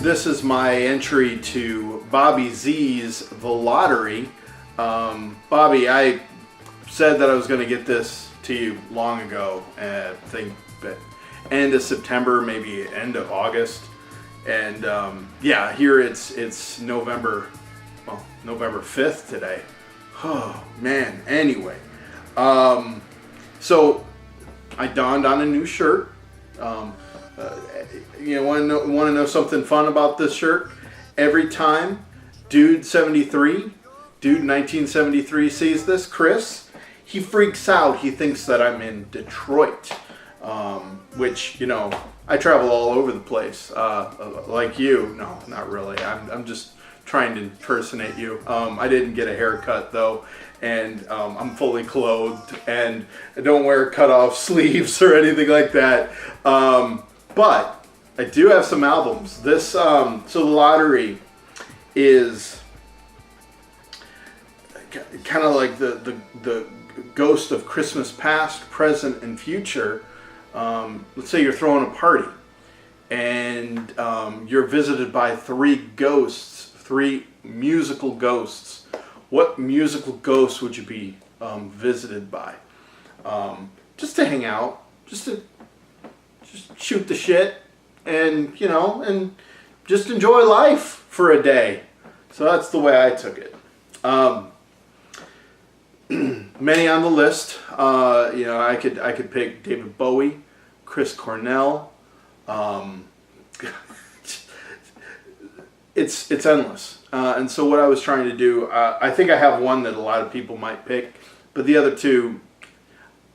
this is my entry to Bobby Z's The Lottery. Bobby, I said that I was going to get this to you long ago, I think end of September, maybe end of August. And yeah, here it's November 5th today. Oh man. Anyway, so I donned on a new shirt. You know, want to know something fun about this shirt? Every time Dude 1973 sees this, Chris, he freaks out. He thinks that I'm in Detroit, which, you know, I travel all over the place, like you. No, not really. I'm just trying to impersonate you. I didn't get a haircut though, and I'm fully clothed, and I don't wear cut-off sleeves or anything like that. But I do have some albums. This so The Lottery is kind of like the ghost of Christmas past, present, and future. Let's say you're throwing a party and you're visited by three musical ghosts. What musical ghosts would you be visited by? Just to hang out, just shoot the shit, and you know, and just enjoy life for a day. So that's the way I took it. Many on the list. You know, I could pick David Bowie, Chris Cornell. It's endless. And so what I was trying to do, I think I have one that a lot of people might pick, but the other two,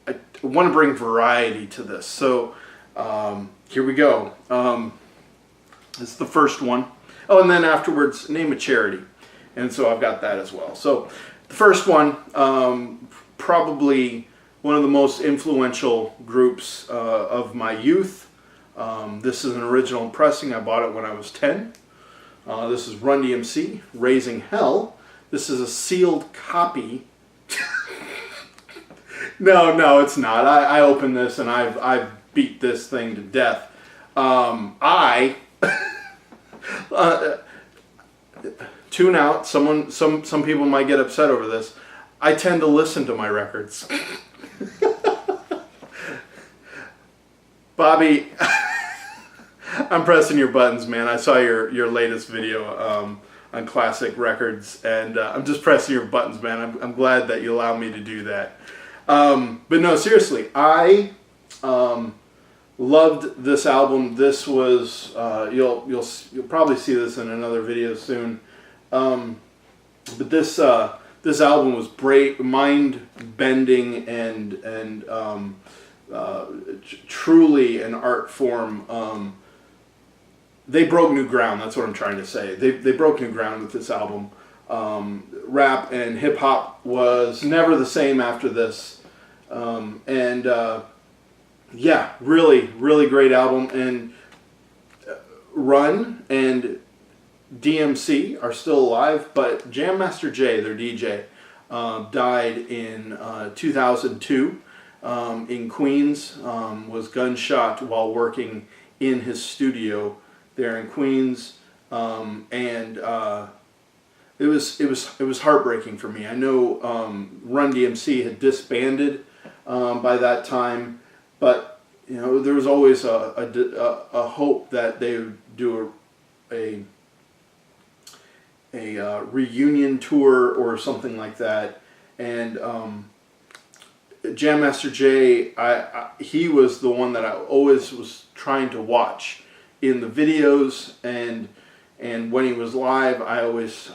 I want to bring variety to this. So here we go. This is the first one. Oh, and then afterwards, name a charity. And so I've got that as well. So the first one, probably one of the most influential groups of my youth. This is an original pressing. I bought it when I was 10. This is Run DMC, Raising Hell. This is a sealed copy. No, it's not. I opened this and I've beat this thing to death. Tune out. Some people might get upset over this. I tend to listen to my records. Bobby, I'm pressing your buttons, man. I saw your latest video on classic records, and I'm just pressing your buttons, man. I'm glad that you allow me to do that. But no, seriously, I loved this album. This was you'll probably see this in another video soon. But this album was mind-bending and truly an art form. They broke new ground. That's what I'm trying to say. They broke new ground with this album. Rap and hip hop was never the same after this. Yeah, really, really great album. And Run and DMC are still alive, but Jam Master Jay, their DJ, died in 2002 in Queens. Was gunshot while working in his studio there in Queens, and it was heartbreaking for me. I know Run DMC had disbanded by that time, but you know, there was always a hope that they would do a reunion tour or something like that. And Jam Master Jay, he was the one that I always was trying to watch in the videos, and when he was live, I always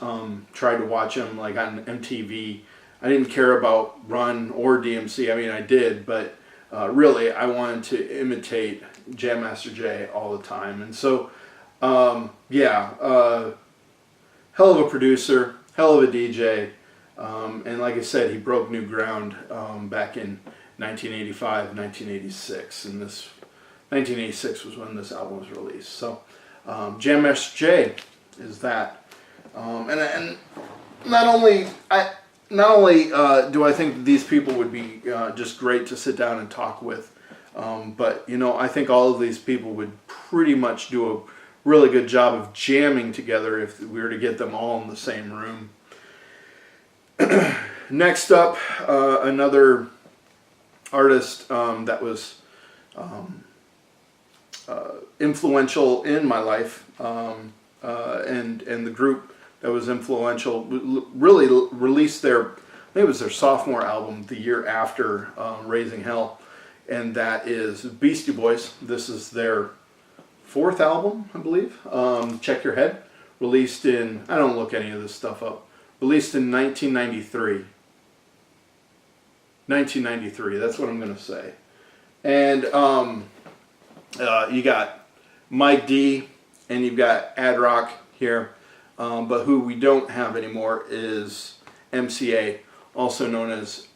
tried to watch him like on MTV. I didn't care about Run or DMC. I mean, I did, but really, I wanted to imitate Jam Master Jay all the time. And so, yeah, hell of a producer, hell of a DJ, and like I said, he broke new ground back in 1985, 1986, and this 1986 was when this album was released. So, Jam Master Jay is that, and not only do I think these people would be just great to sit down and talk with, but you know, I think all of these people would pretty much do a really good job of jamming together if we were to get them all in the same room. Next up, another artist that was influential in my life, and the group that was influential really released their, I think it was their sophomore album the year after Raising Hell, and that is Beastie Boys. This is their fourth album, I believe. Check Your Head, released in, I don't look any of this stuff up, released in 1993. 1993, that's what I'm going to say. And you got Mike D and you've got Ad Rock here, but who we don't have anymore is MCA, also known as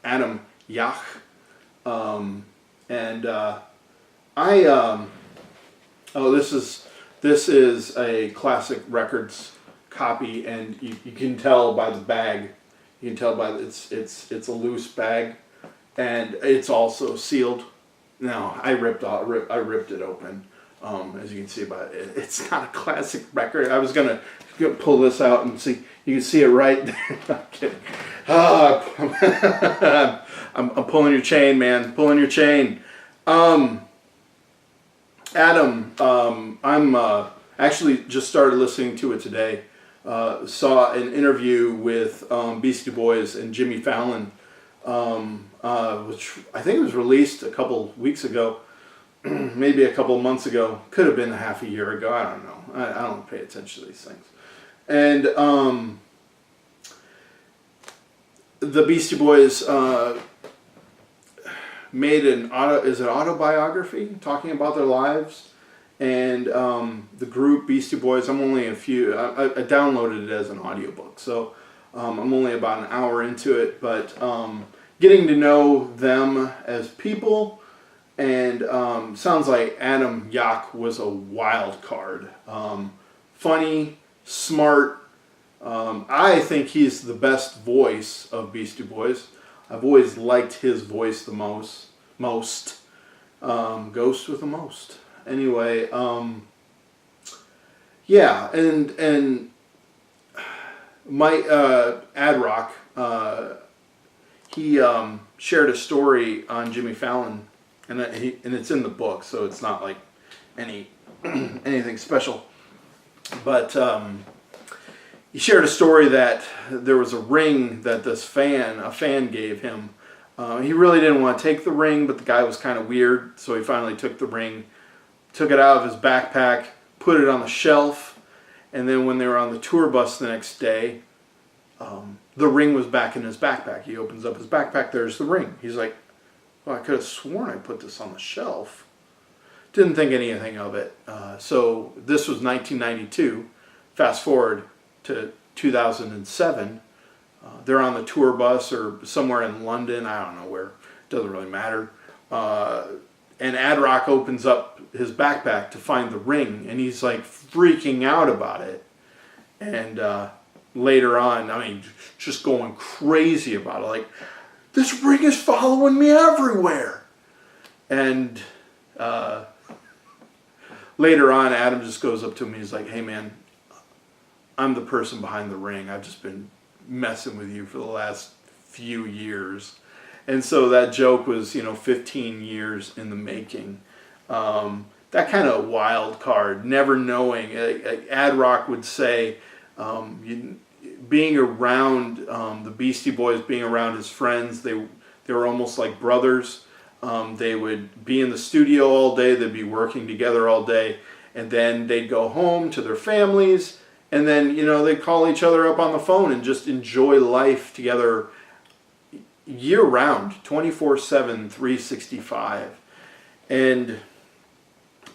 Adam Yach. This is a Classic Records copy, and you can tell by the bag. You can tell by it's a loose bag, and it's also sealed. No, I ripped it open. As you can see by it, it's not a classic record. I was gonna pull this out and see. You can see it right there. I'm kidding. I'm pulling your chain, man. Pulling your chain. Adam, I'm actually just started listening to it today. Saw an interview with Beastie Boys and Jimmy Fallon, which I think was released a couple weeks ago, maybe a couple months ago. Could have been a half a year ago. I don't know. I don't pay attention to these things. And the Beastie Boys made an autobiography talking about their lives. And the group Beastie Boys, I'm only I downloaded it as an audiobook, so I'm only about an hour into it, but getting to know them as people, and sounds like Adam Yach was a wild card. Funny, smart. I think he's the best voice of Beastie Boys. I've always liked his voice the most. Ghost with the most. Anyway, yeah, and my Ad Rock, he shared a story on Jimmy Fallon, and it's in the book, so it's not like anything special. But he shared a story that there was a ring that a fan gave him. He really didn't want to take the ring, but the guy was kind of weird, so he finally took the ring. Took it out of his backpack, put it on the shelf, and then when they were on the tour bus the next day, the ring was back in his backpack. He opens up his backpack, there's the ring. He's like, well, I could have sworn I put this on the shelf. Didn't think anything of it. So this was 1992. Fast forward to 2007. They're on the tour bus or somewhere in London. I don't know where. Doesn't really matter. And Ad Rock opens up his backpack to find the ring, and he's like freaking out about it. And later on, I mean, just going crazy about it, like, this ring is following me everywhere. And later on, Adam just goes up to him and he's like, hey man, I'm the person behind the ring. I've just been messing with you for the last few years. And so that joke was, 15 years in the making. That kind of wild card, never knowing. Ad Rock would say, being around the Beastie Boys, being around his friends, they were almost like brothers. They would be in the studio all day, they'd be working together all day, and then they'd go home to their families, and then, they'd call each other up on the phone and just enjoy life together year-round, 24/7, 365. And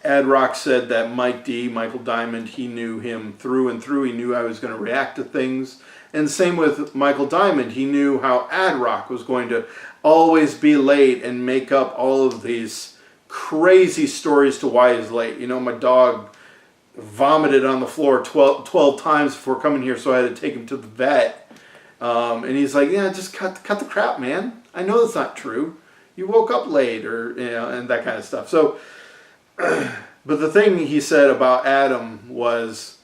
Ad Rock said that Michael Diamond, he knew him through and through. He knew how he was going to react to things. And same with Michael Diamond. He knew how Ad Rock was going to always be late and make up all of these crazy stories to why he's late. My dog vomited on the floor 12 times before coming here, so I had to take him to the vet. And he's like, yeah, just cut the crap, man. I know that's not true. You woke up late, or and that kind of stuff. So But the thing he said about Adam was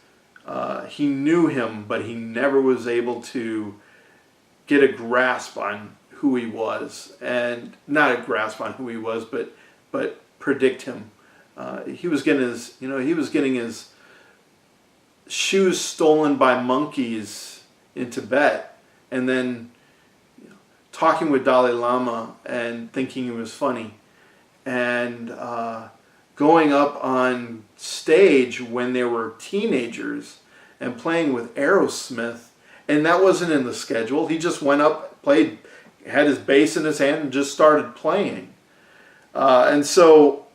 he knew him, but he never was able to get a grasp on who he was, and not a grasp on who he was, but predict him. He was getting his shoes stolen by monkeys in Tibet, and then talking with Dalai Lama and thinking he was funny, and going up on stage when they were teenagers and playing with Aerosmith, and that wasn't in the schedule. He just went up, played, had his bass in his hand, and just started playing. And so,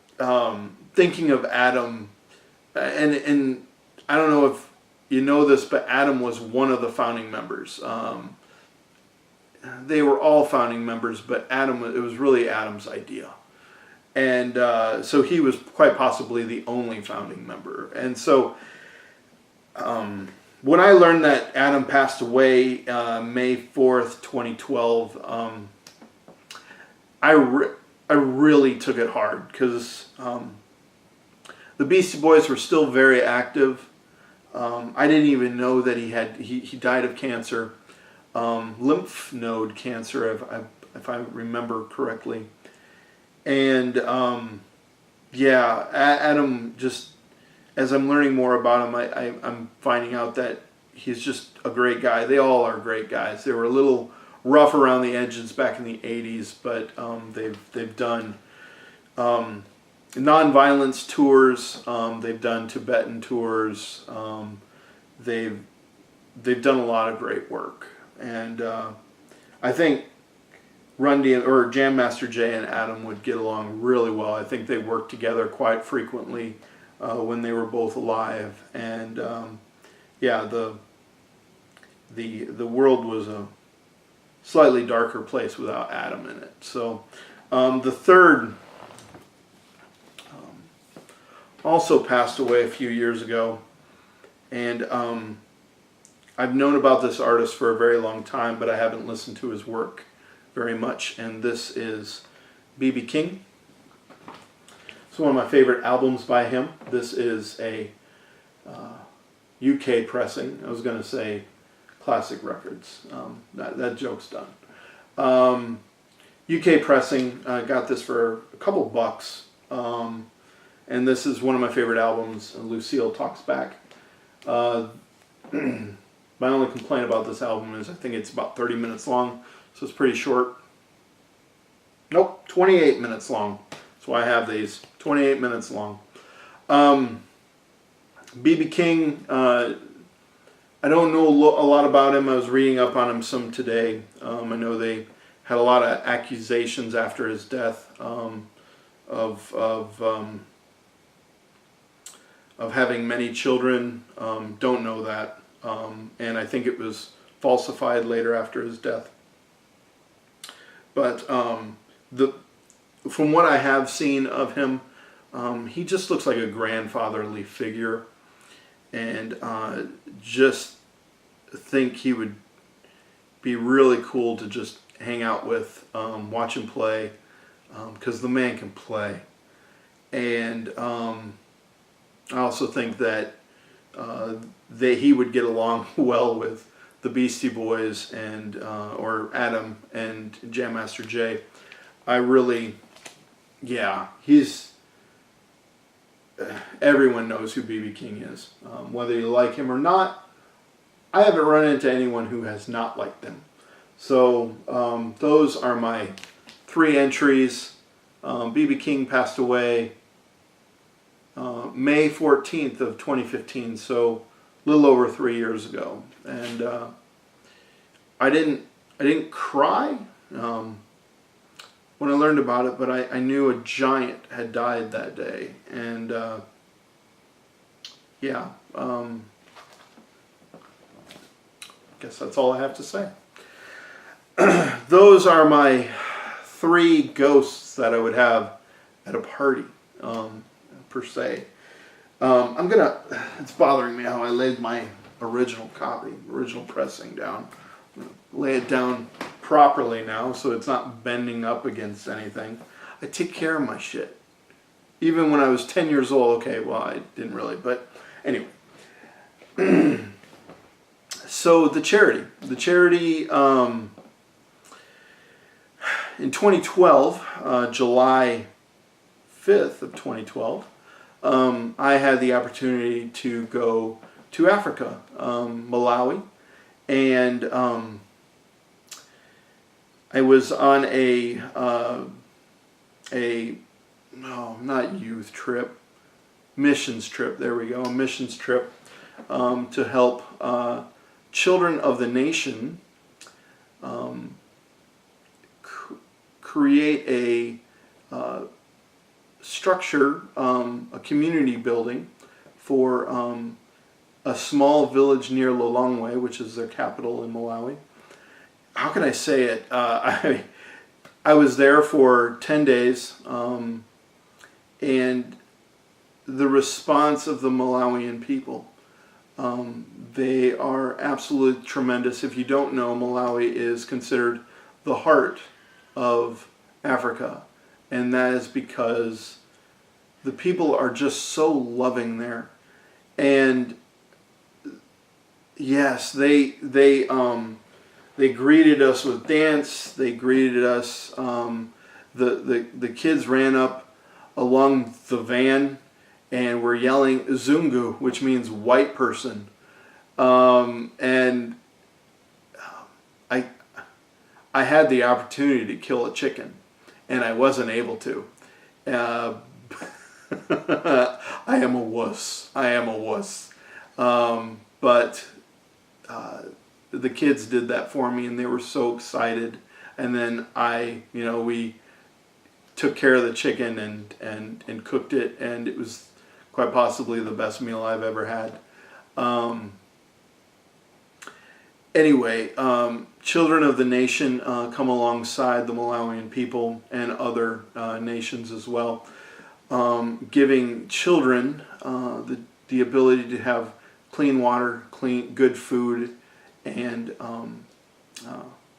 thinking of Adam, and I don't know if you know this, but Adam was one of the founding members. They were all founding members, but it was really Adam's idea. And so he was quite possibly the only founding member. And so when I learned that Adam passed away May 4th, 2012, I really took it hard, because the Beastie Boys were still very active. I didn't even know that he died of cancer, lymph node cancer, if I remember correctly. And Adam, just as I'm learning more about him, I'm finding out that he's just a great guy. They all are great guys. They were a little rough around the edges back in the 80s, but they've done nonviolence tours. They've done Tibetan tours. They've done a lot of great work, and I think Jam Master Jay and Adam would get along really well. I think they worked together quite frequently when they were both alive, and the world was a slightly darker place without Adam in it. So the third also passed away a few years ago, and I've known about this artist for a very long time, but I haven't listened to his work very much, and this is B.B. King. It's one of my favorite albums by him. This is a UK pressing. I was going to say Classic Records. That joke's done. UK pressing. Got this for a couple bucks, and this is one of my favorite albums. Lucille Talks Back. My only complaint about this album is I think it's about 30 minutes long. So it's pretty short. Nope, 28 minutes long. That's why I have these. 28 minutes long. B.B. King, I don't know a lot about him. I was reading up on him some today. I know they had a lot of accusations after his death of having many children. Don't know that. And I think it was falsified later after his death. But from what I have seen of him, he just looks like a grandfatherly figure, and just think he would be really cool to just hang out with, watch him play, because the man can play. And I also think that he would get along well with the Beastie Boys and or Adam and Jam Master Jay. Everyone knows who B.B. King is, whether you like him or not. I haven't run into anyone who has not liked him. So those are my three entries. B.B. King passed away May 14th of 2015, so a little over 3 years ago. And I didn't cry when I learned about it, but I knew a giant had died that day. And guess that's all I have to say. Those are my three ghosts that I would have at a party, per se. It's bothering me how I laid my original pressing down. I'm gonna lay it down properly now so it's not bending up against anything. I take care of my shit. even when I was 10 years old. Okay, well, I didn't really, but anyway. So the charity, in 2012, July 5th of 2012, I had the opportunity to go to Africa, Malawi, and I was on no, not youth trip, missions trip. There we go, a missions trip to help children of the nation create a structure, a community building for a small village near Lilongwe, which is their capital in Malawi. How can I say it? I was there for 10 days, and the response of the Malawian people, they are absolutely tremendous. If you don't know, Malawi is considered the heart of Africa, and that is because the people are just so loving there. And yes, they greeted us with dance. They greeted us. The kids ran up along the van and were yelling "Zungu," which means white person. And I had the opportunity to kill a chicken, and I wasn't able to. I am a wuss. I am a wuss. But the kids did that for me, and they were so excited. And then we took care of the chicken and cooked it, and it was quite possibly the best meal I've ever had. Anyway, children of the nation come alongside the Malawian people and other nations as well, giving children the ability to have clean water, good food, and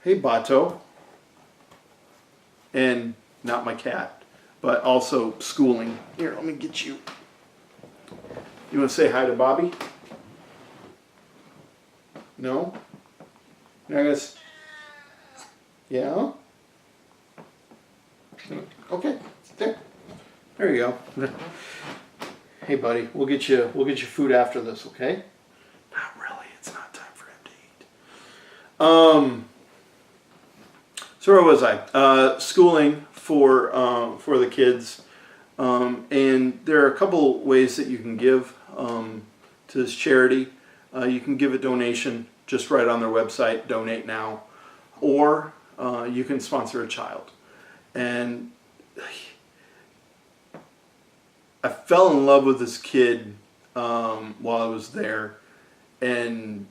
hey Bato, and not my cat, but also schooling. Here, let me get you. You want to say hi to Bobby? No? I guess. Yeah. Okay. There you go. Hey, buddy. We'll get you food after this. Okay. Not really. It's not time for him to eat. So where was I? Schooling for the kids, and there are a couple ways that you can give to this charity. You can give a donation just right on their website, donate now, or you can sponsor a child. And I fell in love with this kid while I was there, and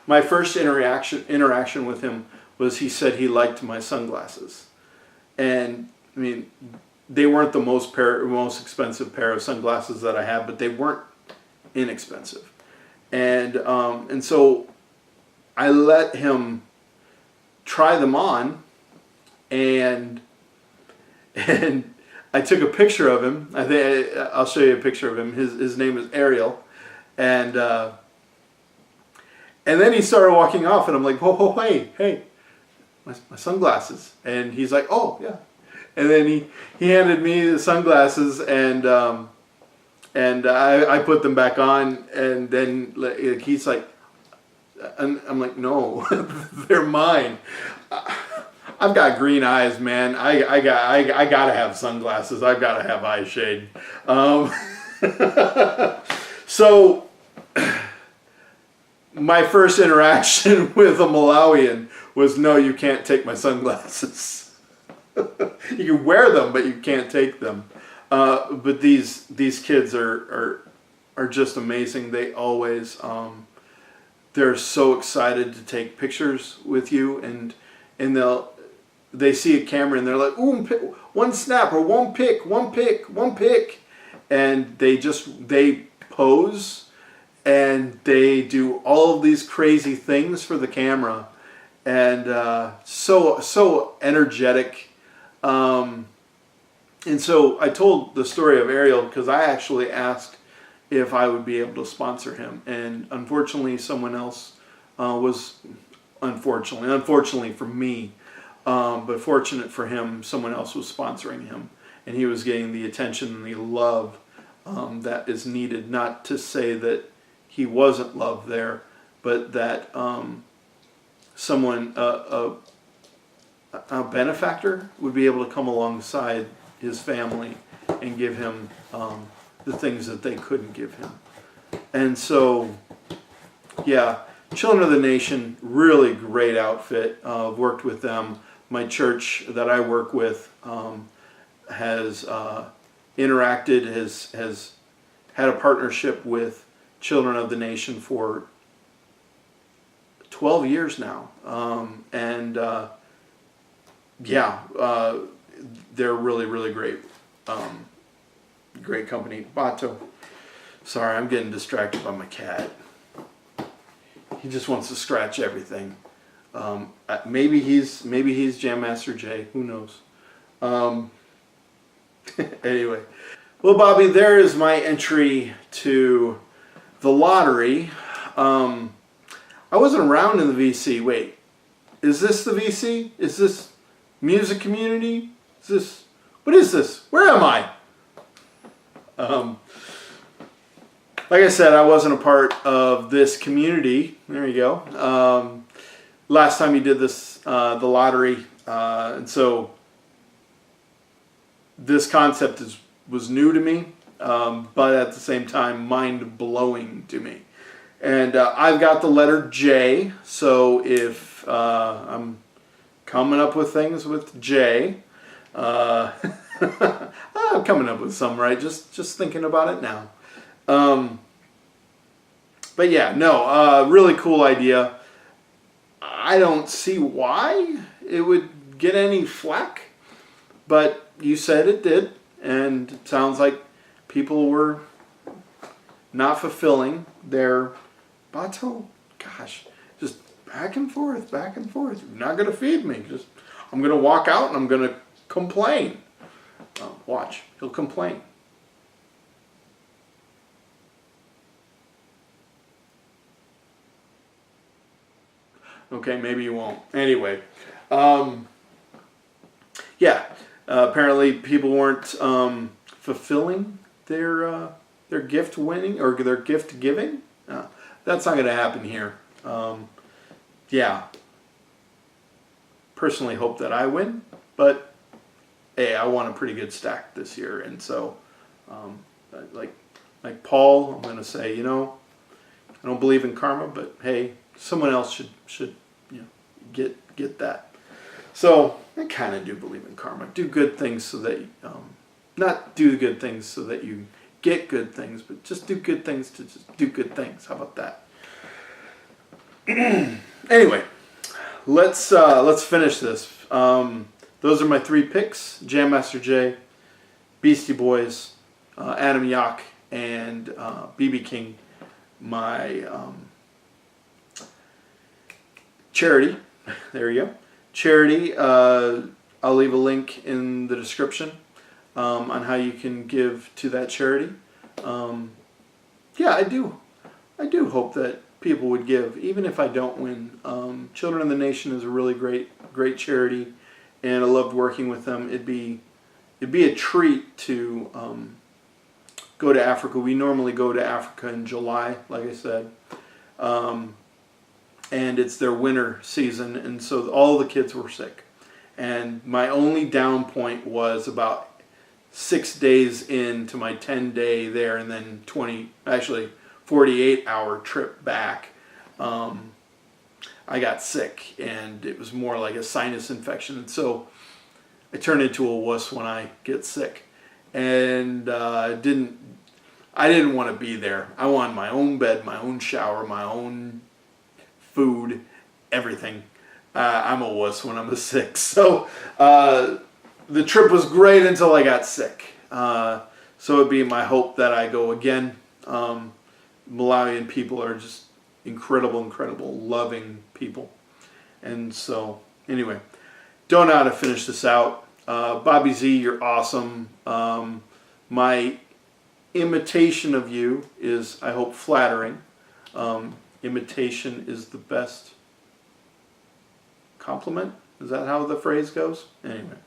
my first interaction with him was he said he liked my sunglasses. And I mean, they weren't the most expensive pair of sunglasses that I had, but they weren't inexpensive. And so I let him try them on, and I took a picture of him. I think I'll show you a picture of him. His name is Ariel, and then he started walking off, and I'm like, whoa, hey, my sunglasses. And he's like, oh yeah. And then he handed me the sunglasses, and I put them back on, and then he's like, I'm like, no, they're mine. I've got green eyes, man. I gotta have sunglasses. I've gotta have eye shade. So my first interaction with a Malawian was, no, you can't take my sunglasses. You can wear them, but you can't take them. But these kids are just amazing. They always they're so excited to take pictures with you, and they see a camera and they're like, ooh, one snap, or one pick, and they pose, and they do all of these crazy things for the camera, and so energetic. And so I told the story of Ariel because I actually asked if I would be able to sponsor him, and unfortunately someone else was, unfortunately for me, but fortunate for him, someone else was sponsoring him, and he was getting the attention and the love that is needed. Not to say that he wasn't loved there, but that someone, a benefactor, would be able to come alongside his family and give him the things that they couldn't give him. And so, yeah, Children of the Nation, really great outfit. I've worked with them. My church that I work with has interacted, has had a partnership with Children of the Nation for 12 years now. They're really, really great. Great company. Bato. Sorry, I'm getting distracted by my cat. He just wants to scratch everything. Maybe he's Jam Master Jay. Who knows? Anyway. Well, Bobby, there is my entry to the lottery. I wasn't around in the VC. Wait, is this the VC? Is this music community? Is this, what is this? Where am I? Like I said, I wasn't a part of this community. There you go. Last time you did this, the lottery, and so this concept was new to me, but at the same time, mind-blowing to me. And I've got the letter J, so if I'm coming up with things with J, I'm coming up with some, right? Just thinking about it now. But yeah, no, really cool idea. I don't see why it would get any flack, but you said it did, and it sounds like people were not fulfilling their Bato. Gosh, just back and forth, back and forth. You're not going to feed me. I'm going to walk out and I'm going to complain. Watch, he'll complain. Okay, maybe you won't. Anyway, apparently people weren't fulfilling their gift winning or their gift giving. That's not going to happen here. Personally hope that I win, but hey, I won a pretty good stack this year, and so like Paul, I'm going to say, I don't believe in karma, but hey, someone else should get that. So I kind of do believe in karma. Do good things so that not do good things so that you get good things, but just do good things to just do good things. How about that? Anyway, let's finish this. Those are my 3 picks: Jam Master Jay, Beastie Boys, Adam Yauch, and BB King. My charity. There you go. Charity. I'll leave a link in the description on how you can give to that charity. I do hope that people would give, even if I don't win. Children of the Nation is a really great charity, and I loved working with them. It'd be a treat to go to Africa. We normally go to Africa in July, like I said. And it's their winter season, and so all the kids were sick. And my only down point was about 6 days into my 10-day there, and then 48-hour trip back. I got sick, and it was more like a sinus infection, and so I turn into a wuss when I get sick, and I didn't want to be there. I wanted my own bed, my own shower, my own food, everything. I'm a wuss when I'm sick. So the trip was great until I got sick. So it'd be my hope that I go again. Malawian people are just incredible, loving people. And so, anyway, don't know how to finish this out. Bobby Z, you're awesome. My imitation of you is, I hope, flattering. Imitation is the best compliment. Is that how the phrase goes? Anyway.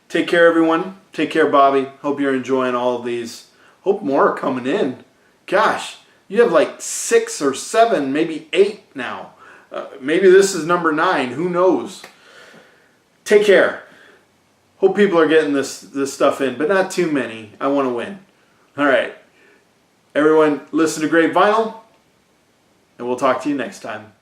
Take care, everyone. Take care, Bobby. Hope you're enjoying all of these. Hope more are coming in. Gosh, you have like 6 or 7, maybe 8 now. Maybe this is number 9. Who knows? Take care. Hope people are getting this stuff in, but not too many. I want to win. All right. Everyone, listen to Great Vinyl, and we'll talk to you next time.